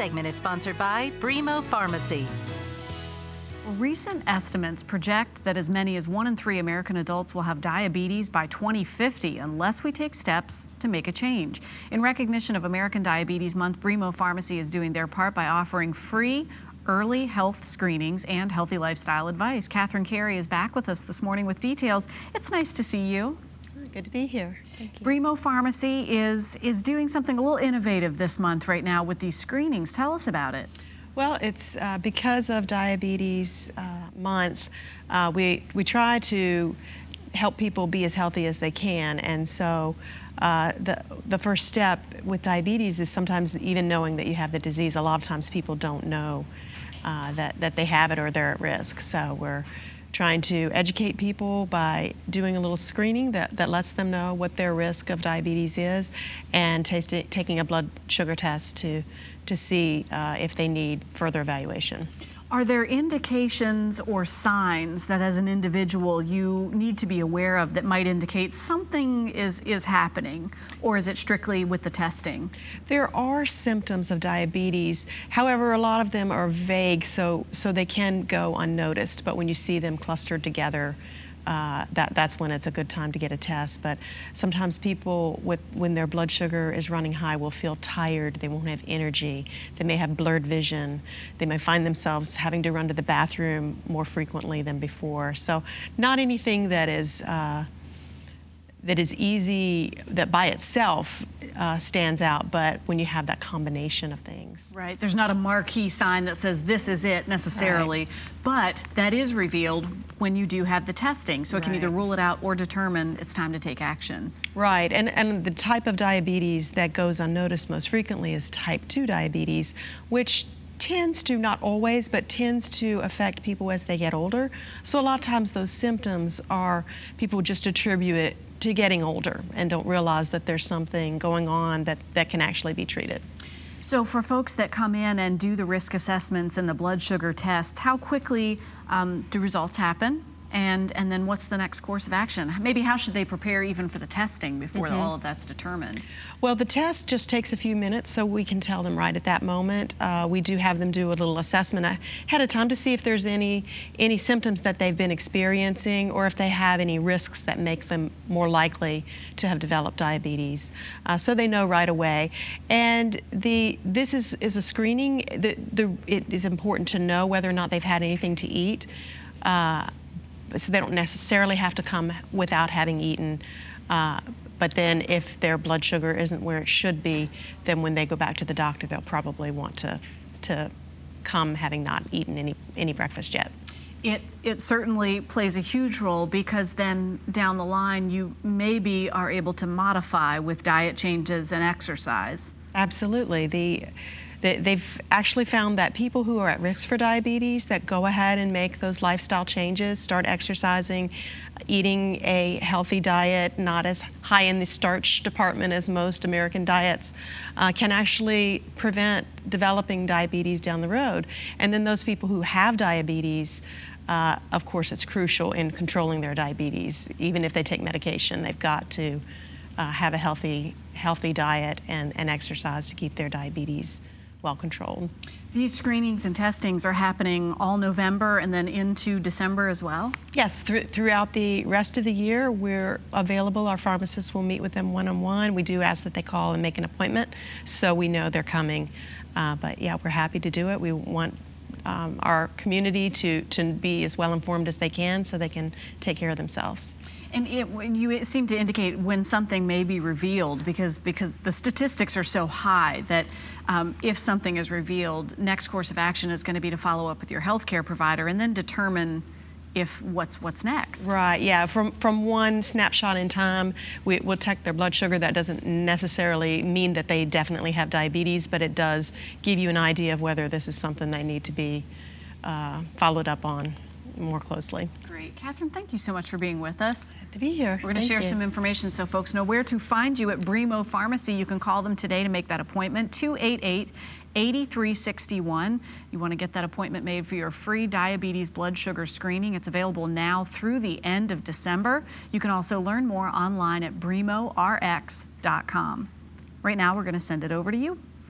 segment is sponsored by Bremo Pharmacy. Recent estimates project that as many as 1 in 3 American adults will have diabetes by 2050 unless we take steps to make a change. In recognition of American Diabetes Month, Bremo Pharmacy is doing their part by offering free early health screenings and healthy lifestyle advice. Catherine Carey is back with us this morning with details. It's nice to see you. Good to be here. Thank you. Bremo Pharmacy is doing something a little innovative this month right now with these screenings. Tell us about it. Well, it's because of Diabetes Month, we try to help people be as healthy as they can, and so the first step with diabetes is sometimes even knowing that you have the disease. A lot of times people don't know that they have it or they're at risk. So we're trying to educate people by doing a little screening that lets them know what their risk of diabetes is, and taking a blood sugar test to see if they need further evaluation. Are there indications or signs that as an individual you need to be aware of that might indicate something is happening, or is it strictly with the testing? There are symptoms of diabetes. However, a lot of them are vague, so they can go unnoticed. But when you see them clustered together, that's when it's a good time to get a test. But sometimes people, when their blood sugar is running high, will feel tired. They won't have energy. They may have blurred vision. They may find themselves having to run to the bathroom more frequently than before. So not anything that is easy, that by itself stands out, but when you have that combination of things. Right, there's not a marquee sign that says this is it necessarily, right, but that is revealed when you do have the testing, so it can either rule it out or determine it's time to take action. Right, and the type of diabetes that goes unnoticed most frequently is type 2 diabetes, which tends to, not always, but tends to affect people as they get older. So a lot of times those symptoms are, people just attribute it to getting older and don't realize that there's something going on that can actually be treated. So for folks that come in and do the risk assessments and the blood sugar tests, how quickly do results happen? And then what's the next course of action? Maybe how should they prepare even for the testing before all of that's determined? Well, the test just takes a few minutes, so we can tell them right at that moment. We do have them do a little assessment ahead of time to see if there's any symptoms that they've been experiencing, or if they have any risks that make them more likely to have developed diabetes. So they know right away. And this is a screening. It is important to know whether or not they've had anything to eat. So they don't necessarily have to come without having eaten. But then if their blood sugar isn't where it should be, then when they go back to the doctor, they'll probably want to come having not eaten any breakfast yet. It certainly plays a huge role, because then down the line you maybe are able to modify with diet changes and exercise. Absolutely. They've actually found that people who are at risk for diabetes that go ahead and make those lifestyle changes, start exercising, eating a healthy diet, not as high in the starch department as most American diets, can actually prevent developing diabetes down the road. And then those people who have diabetes, of course, it's crucial in controlling their diabetes. Even if they take medication, they've got to have a healthy diet and exercise to keep their diabetes well controlled. These screenings and testings are happening all November and then into December as well? Yes, throughout the rest of the year we're available. Our pharmacists will meet with them one-on-one. We do ask that they call and make an appointment so we know they're coming. But yeah, we're happy to do it. We want our community to be as well informed as they can so they can take care of themselves. And you seem to indicate when something may be revealed, because the statistics are so high that if something is revealed, next course of action is going to be to follow up with your healthcare provider and then determine if what's next. Right, yeah, from one snapshot in time, we'll check their blood sugar. That doesn't necessarily mean that they definitely have diabetes, but it does give you an idea of whether this is something they need to be followed up on more closely. Great. Catherine, thank you so much for being with us. Glad to be here. We're going to share some information so folks know where to find you at Bremo Pharmacy. You can call them today to make that appointment, 288-8361. You want to get that appointment made for your free diabetes blood sugar screening. It's available now through the end of December. You can also learn more online at bremorx.com. Right now, we're going to send it over to you.